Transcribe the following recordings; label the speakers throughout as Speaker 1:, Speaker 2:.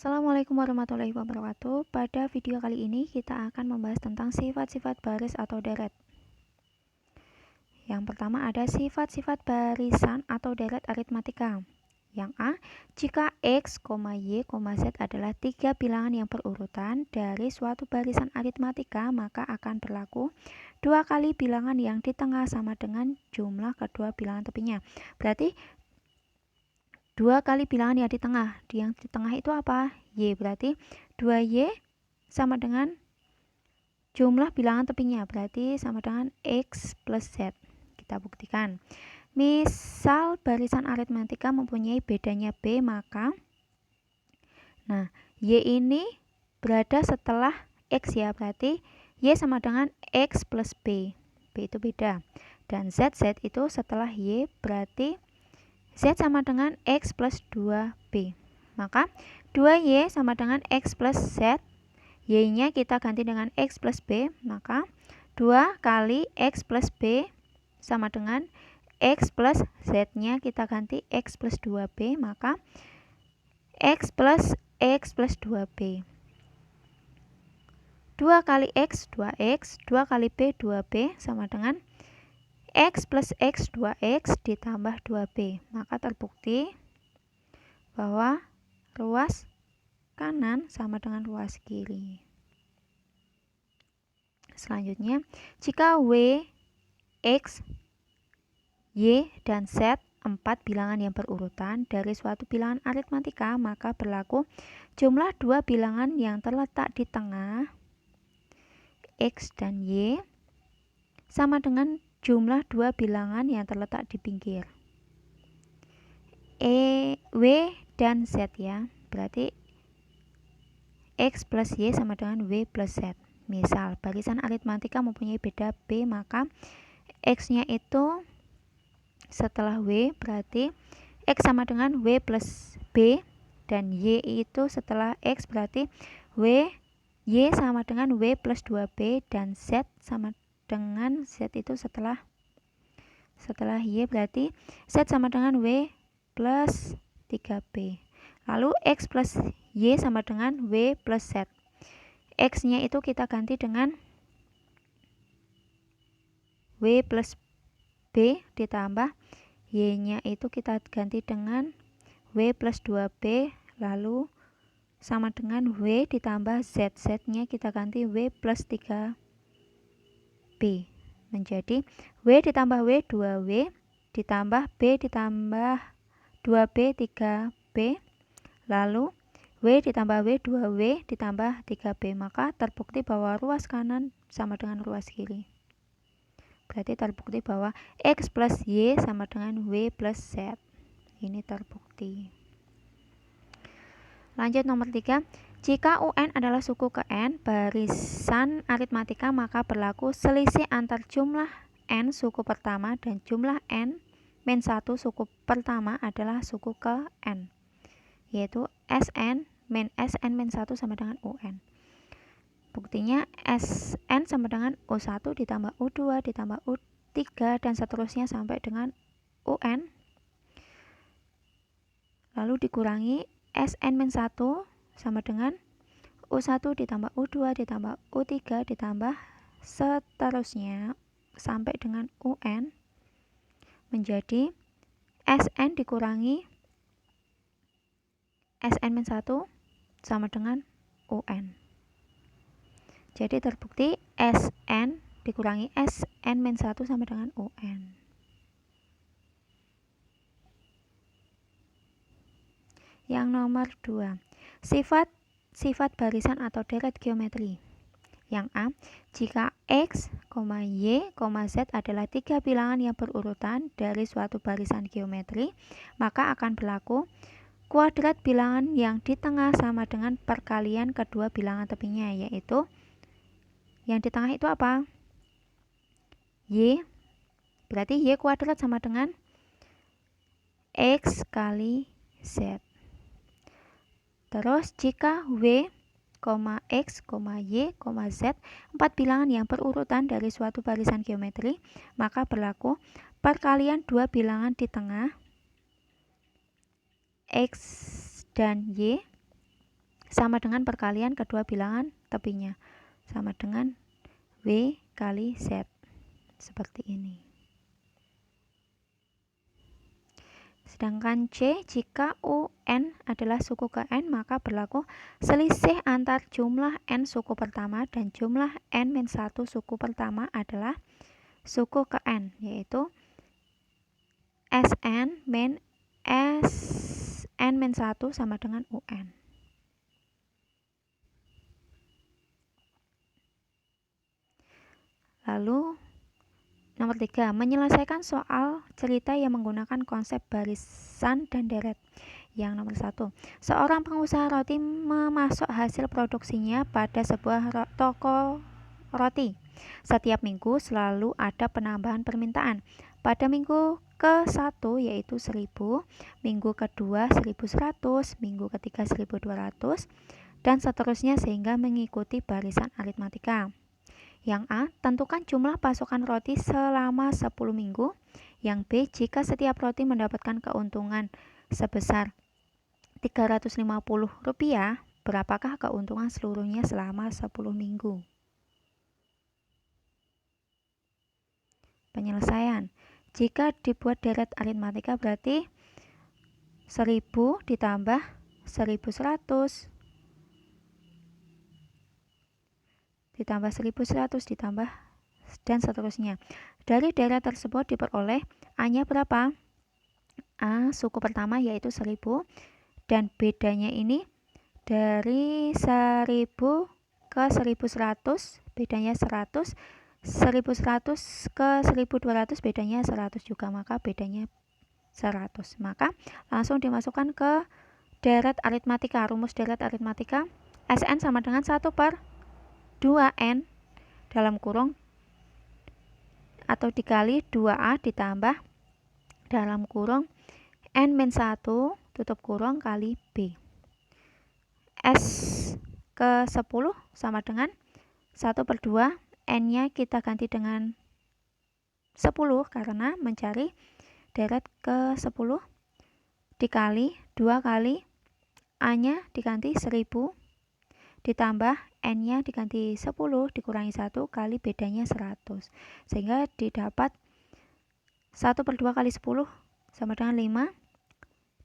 Speaker 1: Assalamualaikum warahmatullahi wabarakatuh. Pada video kali ini kita akan membahas tentang sifat-sifat baris atau deret. Yang pertama ada sifat-sifat barisan atau deret aritmatika. Yang A, jika X, Y, Z adalah tiga bilangan yang berurutan dari suatu barisan aritmatika, maka akan berlaku dua kali bilangan yang di tengah sama dengan jumlah kedua bilangan tepinya. Berarti dua kali bilangan yang di tengah. Yang di tengah itu apa? Y. Berarti 2Y sama dengan jumlah bilangan tepinya. Berarti sama dengan X plus Z. Kita buktikan. Misal barisan aritmatika mempunyai bedanya B, maka Y ini berada setelah X ya. Berarti Y sama dengan X plus B. B itu beda. Dan Z itu setelah Y, berarti Z sama dengan X plus 2B. Maka 2Y sama dengan X plus Z. Y-nya kita ganti dengan X plus B. Maka 2 kali X plus B sama dengan X plus Z-nya kita ganti X plus 2B. Maka X plus 2B. 2 kali X 2X. 2 kali B 2B sama dengan X plus X 2X ditambah 2B. Maka terbukti bahwa ruas kanan sama dengan ruas kiri. Selanjutnya, jika W, X, Y, dan Z 4 bilangan yang berurutan dari suatu bilangan aritmatika, maka berlaku jumlah dua bilangan yang terletak di tengah X dan Y sama dengan jumlah dua bilangan yang terletak di pinggir W dan Z ya. Berarti X plus Y sama dengan W plus Z. Misal barisan aritmatika mempunyai beda B, maka X-nya itu setelah W, berarti X sama dengan W plus B, dan Y itu setelah X, berarti Y sama dengan W plus 2B, dan Z sama dengan Z itu setelah Y, berarti Z sama dengan W plus 3B. Lalu X plus Y sama dengan W plus Z. X-nya itu kita ganti dengan W plus B ditambah Y-nya itu kita ganti dengan W plus 2B, lalu sama dengan W ditambah Z. Z-nya kita ganti W plus 3B. Menjadi W ditambah W 2W ditambah B ditambah 2B 3B, lalu W ditambah W 2W ditambah 3B. Maka terbukti bahwa ruas kanan sama dengan ruas kiri. Berarti terbukti bahwa X plus Y sama dengan W plus Z. Ini terbukti. Lanjut nomor 3. Jika UN adalah suku ke N barisan aritmatika, maka berlaku selisih antar jumlah N suku pertama dan jumlah N min 1 suku pertama adalah suku ke N, yaitu Sn min Sn min 1 sama dengan UN. Buktinya Sn sama dengan U1 ditambah U2 ditambah U3 dan seterusnya sampai dengan UN. Lalu dikurangi Sn min 1 sama dengan U1 ditambah U2 ditambah U3 ditambah seterusnya sampai dengan UN, menjadi Sn dikurangi Sn min 1 sama dengan UN. Jadi terbukti Sn dikurangi Sn min 1 sama dengan UN. Yang nomor 2, sifat barisan atau deret geometri. Yang A, jika X, Y, Z adalah tiga bilangan yang berurutan dari suatu barisan geometri, maka akan berlaku kuadrat bilangan yang di tengah sama dengan perkalian kedua bilangan tepinya, yaitu yang di tengah itu apa? Y. Berarti Y kuadrat sama dengan X kali Z. Terus jika W, X, Y, Z 4 bilangan yang berurutan dari suatu barisan geometri, maka berlaku perkalian dua bilangan di tengah X dan Y sama dengan perkalian kedua bilangan tepinya, sama dengan W kali Z. Seperti ini. Sedangkan C, jika UN adalah suku ke N, maka berlaku selisih antar jumlah N suku pertama dan jumlah N-1 suku pertama adalah suku ke N, yaitu SN min SN-1 sama dengan UN. Lalu nomor 3, menyelesaikan soal cerita yang menggunakan konsep barisan dan deret. Yang nomor 1, seorang pengusaha roti memasok hasil produksinya pada sebuah toko roti. Setiap minggu selalu ada penambahan permintaan. Pada minggu ke-1 yaitu 1000, minggu kedua 1100, minggu ketiga 1200, dan seterusnya sehingga mengikuti barisan aritmatika. Yang A, tentukan jumlah pasokan roti selama 10 minggu. Yang B, jika setiap roti mendapatkan keuntungan sebesar Rp350, berapakah keuntungan seluruhnya selama 10 minggu? Penyelesaian. Jika dibuat deret aritmatika berarti 1000 ditambah 1100 ditambah 1100 ditambah dan seterusnya. Dari deret tersebut diperoleh A-nya berapa? A suku pertama yaitu 1000, dan bedanya ini dari 1000 ke 1100 bedanya 100, 1100 ke 1200 bedanya 100 juga, maka bedanya 100. Maka langsung dimasukkan ke deret aritmatika. Rumus deret aritmatika, SN sama dengan 1/2N dalam kurung atau dikali 2A ditambah dalam kurung N-1 tutup kurung kali B. S ke 10 sama dengan 1/2, N-nya kita ganti dengan 10 karena mencari deret ke 10 dikali 2 kali A-nya diganti 1000 ditambah N-nya diganti 10 dikurangi 1 kali bedanya 100, sehingga didapat 1/2 kali 10 sama dengan 5,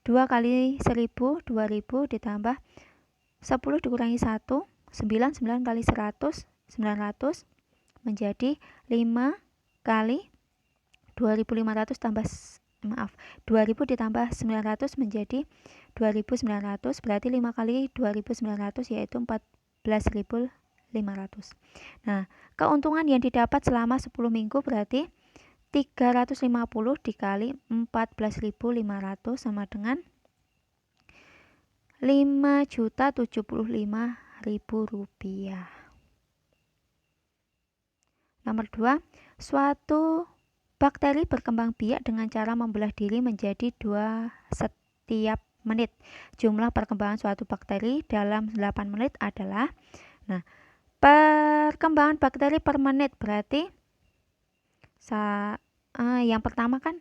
Speaker 1: 2 kali 1000 2000 ditambah 10 dikurangi 1 9, 9 kali 100 900 menjadi 5 kali 2500 tambah 2000 ditambah 900 menjadi 2900, berarti 5 kali 2900 yaitu 14.500. Nah, keuntungan yang didapat selama 10 minggu berarti 350 dikali 14.500 sama dengan Rp5.075.000. Nomor 2, suatu bakteri berkembang biak dengan cara membelah diri menjadi 2 setiap menit. Jumlah perkembangan suatu bakteri dalam 8 menit adalah, nah, perkembangan bakteri per menit berarti yang pertama kan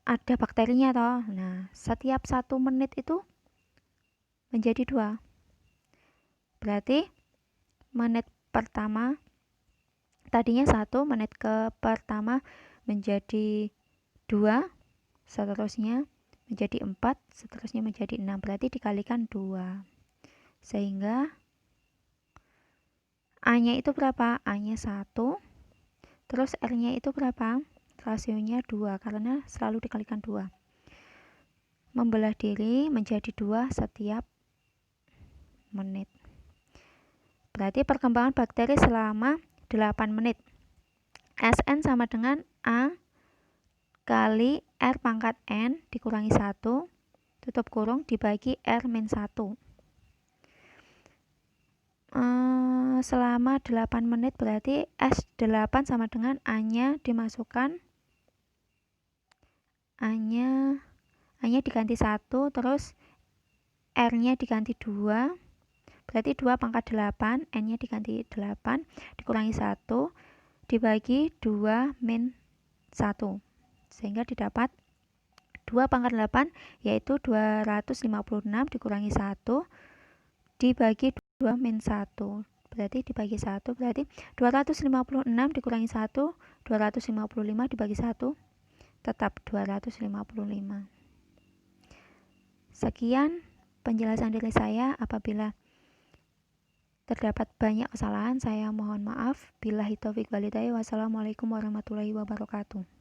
Speaker 1: ada bakterinya toh. Nah, setiap 1 menit itu menjadi 2. Berarti menit pertama tadinya 1, menit ke pertama menjadi 2, seterusnya menjadi 4, seterusnya menjadi 6, berarti dikalikan 2. Sehingga A-nya itu berapa? A-nya 1, terus R-nya itu berapa? Rasionya 2, karena selalu dikalikan 2. Membelah diri menjadi 2 setiap menit. Berarti perkembangan bakteri selama 8 menit. SN sama dengan A kali R pangkat N dikurangi 1 tutup kurung dibagi R-1. Selama 8 menit berarti S8 sama dengan A-nya dimasukkan, A-nya diganti 1, terus R-nya diganti 2, berarti 2 pangkat 8, N-nya diganti 8, dikurangi 1, dibagi 2 min 1. Sehingga didapat 2 pangkat 8 yaitu 256 dikurangi 1 dibagi 2 min 1. Berarti dibagi 1, berarti 256 dikurangi 1, 255 dibagi 1, tetap 255. Sekian penjelasan dari saya. Apabila terdapat banyak kesalahan, saya mohon maaf. Billahi taufik walhidayah. Wassalamualaikum warahmatullahi wabarakatuh.